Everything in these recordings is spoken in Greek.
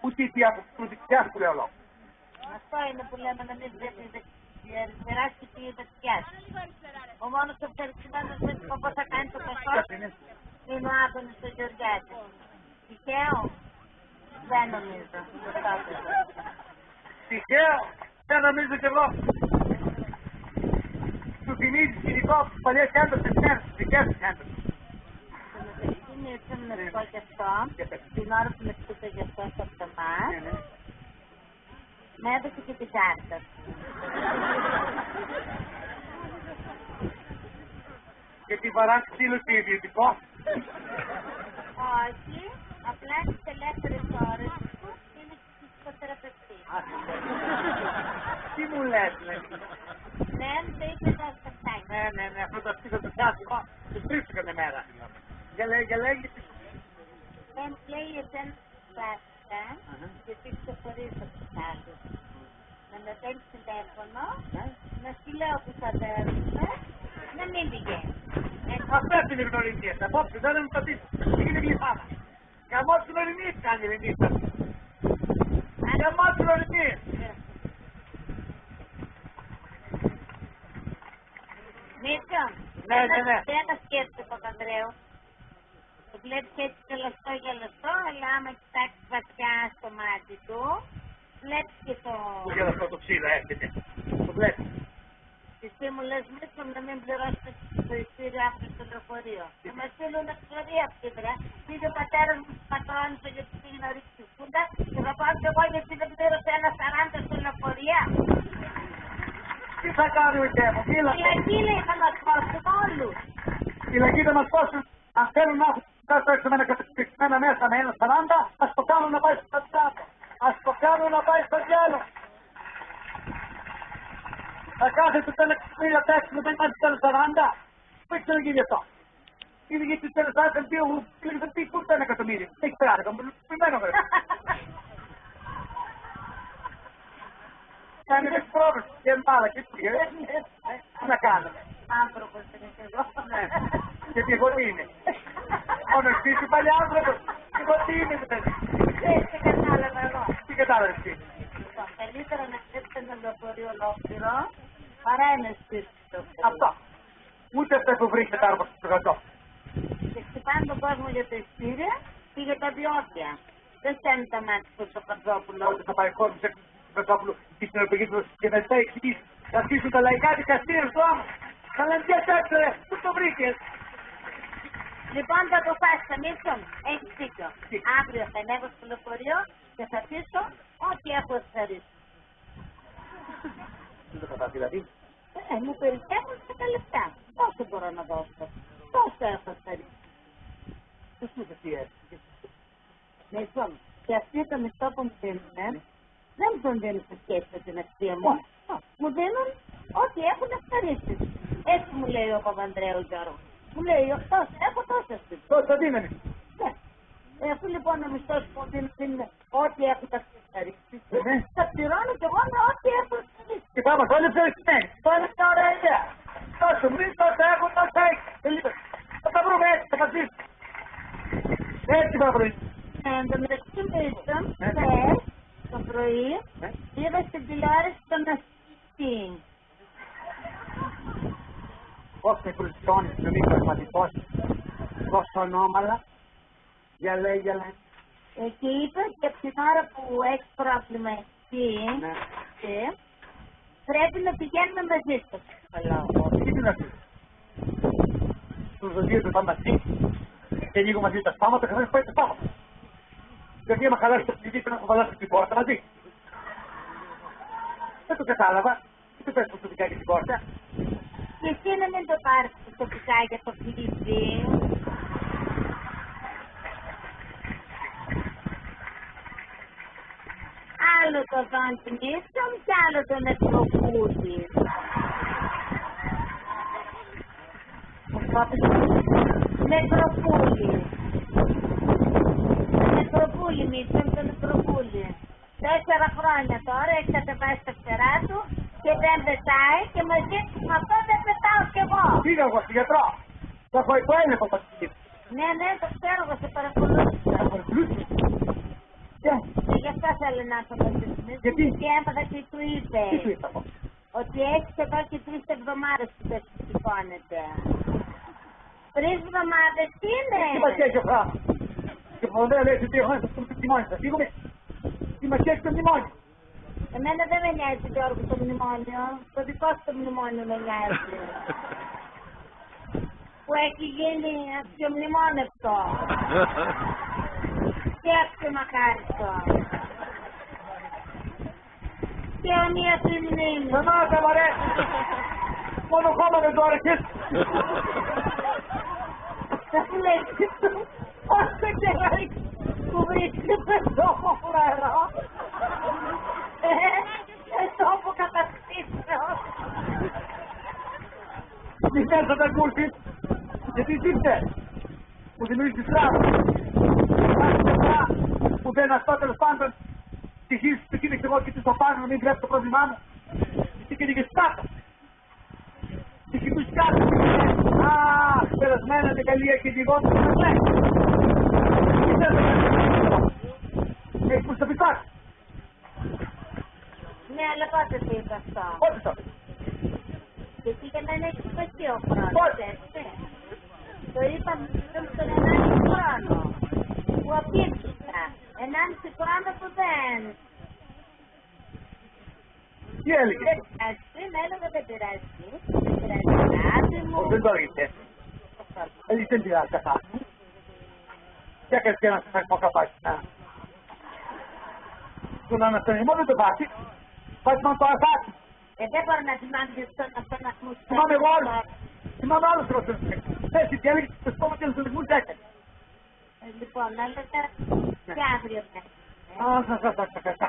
Ούτε τι από του δεξιά που λέω. Αυτό είναι που λέμε να μην βλέπει η αριστερά και τη δεξιά. Ο μόνος ευχαριστημένος με το πώς θα κάνει το καστό είναι ο Άδωνης στο Γεωργιάτη. Τυχαίο, δεν νομίζω. Τυχαίο, δεν νομίζω κι εγώ. Του θυμίζει σκηνικό από τις παλιές έντρες της μέρες, τις δικές της έντρες. Είναι να σου πω και αυτό, την ώρα που με σκούτε γι' αυτό στο αυτομάτ, με έδωσε και την κάρτα. Και τη βαράς ξύλο και ιδιωτικό. Όχι, απλά τις ελεύθερες ώρες του είναι ψυχοθεραπευτή. Τι μου λες, λέει. Ναι, μου το είπε το αυτοκίνητο. Ναι, αυτό το ψυχοθεραπευτικό, τους τρίψω την μέρα. Για λέγει. Δεν λέει εσένα σπάστα, γιατί ξεχωρίζω από τους άλλους. Να με παίρνει τηλέφωνο, να σου λέω που θα δέρνουμε, να μην πηγαίνει. Αυτές είναι οι γνωριμίες. Απόψε δεν μου πατήσει. Είναι γλυφάνα. Καμώς γνωριμίες κάνει η Ελληνίτα. Καμώς γνωριμίες. Μίτσο, δεν τα σκέφτεται ο Παπανδρέου. Το βλέπεις έτσι γελαστό, αλλά άμα κοιτάξεις βαθιά στο μάτι του, βλέπεις και το... Το γελαστό το ξύλο έρχεται. Το βλέπεις. Εσύ μου λες Μίτσο να μην πληρώσετε το ειστήριο αύριο στο λεωφορείο. Θα μας στείλουν εξωτερή αυτή βρε. Πήγε ο πατέρας μου στους πατρώνες γιατί πήγε να ρίξει τη φούντα και θα πάω και εγώ γιατί δεν πλήρωσε 1,40 στο λεωφορείο. Τι θα κάνουμε και μου, φυλακή λέει θα μας κόψουν όλους. Φυλακή θα μας κόψουν. Αν θέλουν να έχουν κάτω έξω με ένα κατευθυνμένα μέσα με 1,40, ας το κάνουν να πάει στο κατσάπο. Ας το κάνουν να πάει στο διάλογο. Θα κάθεται το 1.000 τέξι με 1,40. Πού έχει γίνει αυτό. Είναι γιατί το 1,40 πήγε τι πού το 1 εκατομμύριο. Έχει περάσει, κομπλημένο βέβαια. Κάνει και πρόβλημα και μπάλα και πήγε. Τι να κάνουμε. Άνθρωπος είναι και εγώ. Και τι εγώ τι είναι. Μόνο εσύ είσαι πάλι άνθρωπος. Εγώ τι είναι δηλαδή. Τι κατάλαβα εγώ. Τι κατάλαβες εσύ. Λοιπόν, καλύτερα να ξέρετε ένα λεωφορείο ολόκληρο παρά ένα σπίτι. Αυτό. Ούτε αυτό που βρίσκεται άρμα στο γατό. Και χτυπάνε τον κόσμο για το ειστήρια και για τα διόδια. Δεν στέλνει τα μάτια στο Καπαρδόπουλο. Ότι θα πάει κόσμο σε Καπαρδόπουλο και στην Ευρωπαϊκή και να ζητάει εξηγήσεις. Θα αρχίσουν τα λαϊκά δικαστήρια στο άμα. Θα λένε τι έψαξε, πού το βρήκες. Λοιπόν, θα το φας, Μίτσο, έχεις δίκιο. Αύριο θα ανέβω στο λεωφορείο και θα αφήσω ό,τι έχω ευχαρίσει. Τι το πατάς δηλαδή. Μου περισσεύουν και τα λεφτά. Πόσο μπορώ να δώσω. Πόσο έχω ευχαρίσει. Τι σου είπε τι έτσι. Λοιπόν, και αυτή το μισθό που μου δίνουν, δεν μου τον δίνουν σε σχέση με την αξία μου. Μου δίνουν ό,τι έχουν ευχαρίσει. Έτσι μου λέει ο Παπανδρέου Γιώργο. Μου λέει, έχω τόσα σπίτι. Τόσα δίνανε. Ναι. Αφού λοιπόν ο μισθός που μου δίνουν είναι ό,τι έχω ευχαρίσει, θα πληρώνω κι εγώ με ό,τι έχω ευχαρίσει. Και πάμε όλοι ευχαριστημένοι. Πάνε μια ωραία ιδέα. Τόσο μην τόσα έχω, τόσα έχει. Θα τα βρούμε έτσι, θα πατήσουμε. Έτσι θα βρούμε. Εν τω μεταξύ Μίτσο, χθες το πρωί είδα στην τηλεόραση τον αστή. Πώς με κρουστώνεις το μη πραγματικός, τόσο ανώμαλα, για λέει. Και είπε και από την ώρα που έχει πρόβλημα εσύ, πρέπει να πηγαίνουμε μαζί σου. Αλλά όχι τι να πεις. Στους δύο του πάμε μαζί και λίγο μαζί τα σπάματα και θα πάει τα σπάματα. Γιατί άμα χαλάσει το πληγή πρέπει να κουβαλάσει την πόρτα μαζί. Δεν το κατάλαβα. Τι του πες προσωπικά για την πόρτα. Και εσύ να μην το πάρεις προσωπικά για το κλειδί. Άλλο το Δον Μίτσον και άλλο το Νεκροπούλη. Νεκροπούλη. Νεκροπούλη Μίτσον, το Νεκροπούλη. 4 χρόνια τώρα έχει κατεβάσει τα φτερά του και δεν πετάει και μαζί με αυτό δεν πετάω κι εγώ. Πήγα εγώ στη γιατρό. Θα πάει το έλεγχο το σπίτι. Ναι, το ξέρω, εγώ σε παρακολούθησα. Παρακολούθησα. Και γι' αυτό θέλω να πω. Γιατί? Και έμαθα και του είπε. Τι του είπα εγώ? Ότι έχεις εδώ και 3 εβδομάδες που δεν σηκώνεται. 3 εβδομάδες είναι. Τι μας έχει ο χρόνος? Και που δεν λέει ότι έχω έρθει στο μνημόνιο. Θα φύγουμε. Τι μας έχει το μνημόνιο? Εμένα δεν με νοιάζει Γιώργο το μνημόνιο. Το δικό σου το μνημόνιο με νοιάζει. Που έχει γίνει αξιομνημόνευτο. Και αξιομακάριστο. Και αιωνία του μνήμη. Σταμάτα μωρέ! Μόνο χώμα δεν το άρχες! Θα σου λέει όσο καιρό που βρίσκεται εδώ φρέρο. Τόπο καταστήσεως. Τι θες να τα ακούσεις? Γιατί τι θες? Που δημιουργείς τράβο. Που δεν αυτό τέλος πάντων στοιχείς που κοίταξε εγώ και στο πάνω να μην βλέπει το πρόβλημά μου. Τι κοίταξες κάτω. Τι κοιτούς κάτω. Αχ, περασμένα την καλία και τη γόνη του με. Τι θες να κάνεις? Έχεις προσωπικά. Ναι, αλλά πότε το είπα αυτό. Πότε το είπες? Γιατί για μένα έχει παιχτεί ο χρόνος, Πότε? έτσι. Το είπα στον 1,5 χρόνο. Που απήντησα. 1,5 χρόνο που δεν. Τι έλεγε? Δεν πειράζει, με έλεγα δεν πειράζει. Δεν πειράζει κάτι μου. Δεν το είπε. Δεν πειράζει καθά. Τι έκανες και να σε φάει καπάκι. Τον αναστενισμό δεν το βάζει. Βάζει μόνο το αγάπη. Δεν μπορώ να θυμάμαι αυτό να ακούσω. Θυμάμαι εγώ άλλους. Θυμάμαι άλλους ρωσονισμούς. Έτσι και έλεγες στο στόμα και ρωσονισμούς έκανε. Λοιπόν, έλεγα και αύριο πέρα.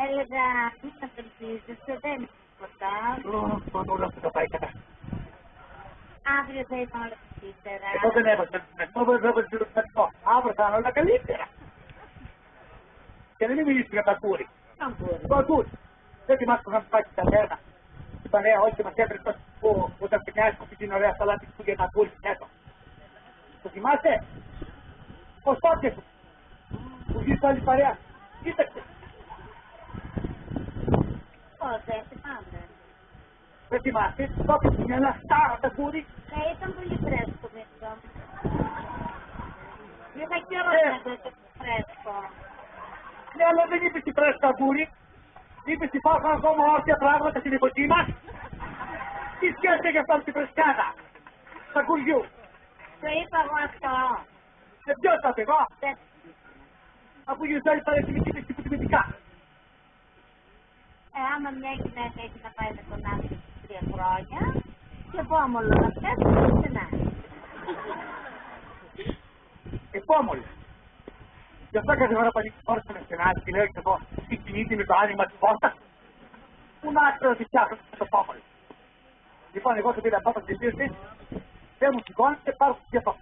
Έλεγα, μην θα ελπίζεσαι, δεν είναι τίποτα. Τον όλα αυτό θα πάει κατά. Αύριο θα είναι όλα καλύτερα. Εγώ δεν έβαζα το ρωσονισμό. Αύριο θα είναι όλα καλύτερα. Και δεν μην μιλήσεις για τα κούρι. Το ακούρι. Δεν θυμάσαι που είχαμε πάει στην ταβέρνα. Την παρέα, όχι, μας έβρεσαν που τα πινιάζει που την ωραία σαλάτη που για να κούρι κάτω. Το θυμάσαι? Πώς το έπιασες? Που ζεις όλη παρέα. Κοίταξε. Πώς, δεν θυμάμαι. Δεν θυμάσαι? Το έπιασες μια λαστάρα τα κούρι. Ήταν πολύ φρέσκο μέσα. Είχα καιρό να το φρέσκο. Ναι, αλλά δεν είπες τι φρέσκα κούρι. Είπες υπάρχουν ακόμα όρθια πράγματα στην εποχή μας. Τι σχέση έχει αυτό με την φρεσκάδα? Στα κουριού. Το είπα εγώ αυτό. Σε ποιος θα πει εγώ? Δεν. Αφού γίνεις όλη παρεθυμική και υποτιμητικά. Άμα μια γυναίκα έχει να πάει με τον άντρα 3 χρόνια και επόμολο να φτιάξει, δεν να. Επόμολο. Γι' αυτό κάθε φορά που ανοίξει πόρτα στον στενάδι και λέω και εγώ τι κινείται με το άνοιγμα της πόρτας. Πού να άκρω ότι φτιάχνω το πόμολο. Λοιπόν, εγώ το πήρα πάπα στην πίεση, δεν μου σηκώνει και πάρω στο σκεφτό.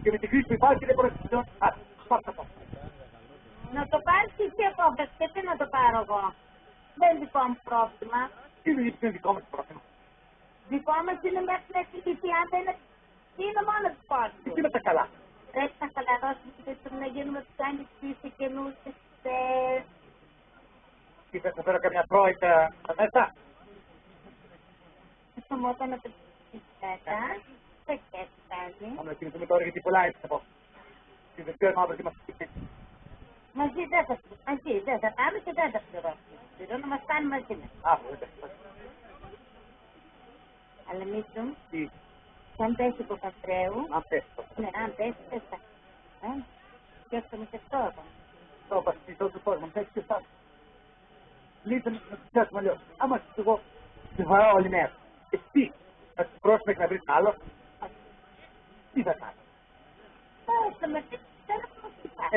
Και με την κρίση που υπάρχει δεν μπορώ να σηκώνω. Άρα, πάρω το πόμολο. Να το πάρεις και εσύ απόφαση και τι να το πάρω εγώ. Δεν είναι δικό μου πρόβλημα. Τι είναι δικό μας πρόβλημα? Δικό μας είναι μέχρι να εξηγηθεί αν δεν είναι. Είναι μόνο του κόσμου. Τι με τα καλά? Πρέπει να χαλαρώσουμε και πρέπει να γίνουμε τους άνοιξεις και καινούργιες. Τι θες να φέρω καμιά πρόητα μέσα? Στο μότα να πετύχεις πέτα. Δεν κέφτει πάλι. Θα με κινηθούμε τώρα γιατί πολλά έτσι θα πω. Και δεν ξέρω μαύρο τι μας πει. Μαζί δεν θα πάμε και δεν θα πληρώσουμε. Πληρώνω μας κάνει μαζί μας. Αύριο δεν θα. Αλλά μη σου, Τι? αν πέσει από Παστρέου, Αν πέσει. ναι, αν πέσει, δεν θα. Σκέφτομαι και αυτό εδώ. Το παστιτό του κόσμου, πέσει και φτάσει. Λίτε να τους πιάσουμε αλλιώς. Άμα σας εγώ τη βαρά όλη μέρα. Εσύ θα τους πρόσουμε και να βρεις άλλο. Τι θα κάνεις?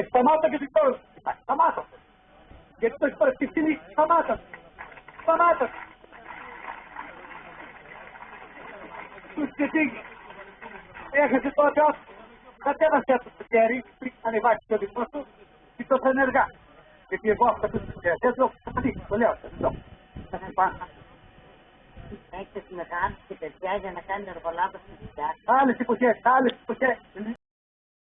Σταμάτα και την τώρα σου υπάρχει. Σταμάτα. Γιατί το έχεις παρασκευθεί. Σταμάτα. Σταμάτα. Τους ξετύγει. Έχασε το Θεός. Κατέβασε από το χέρι πριν ανεβάσει το δικό σου και το θα ενεργά. Γιατί εγώ αυτά τους θέλω θα δείξω. Το λέω. Θα σε πάνω. Έχετε μεγάλους και παιδιά για να κάνει εργολάβο στη δουλειά. Άλλες εποχές.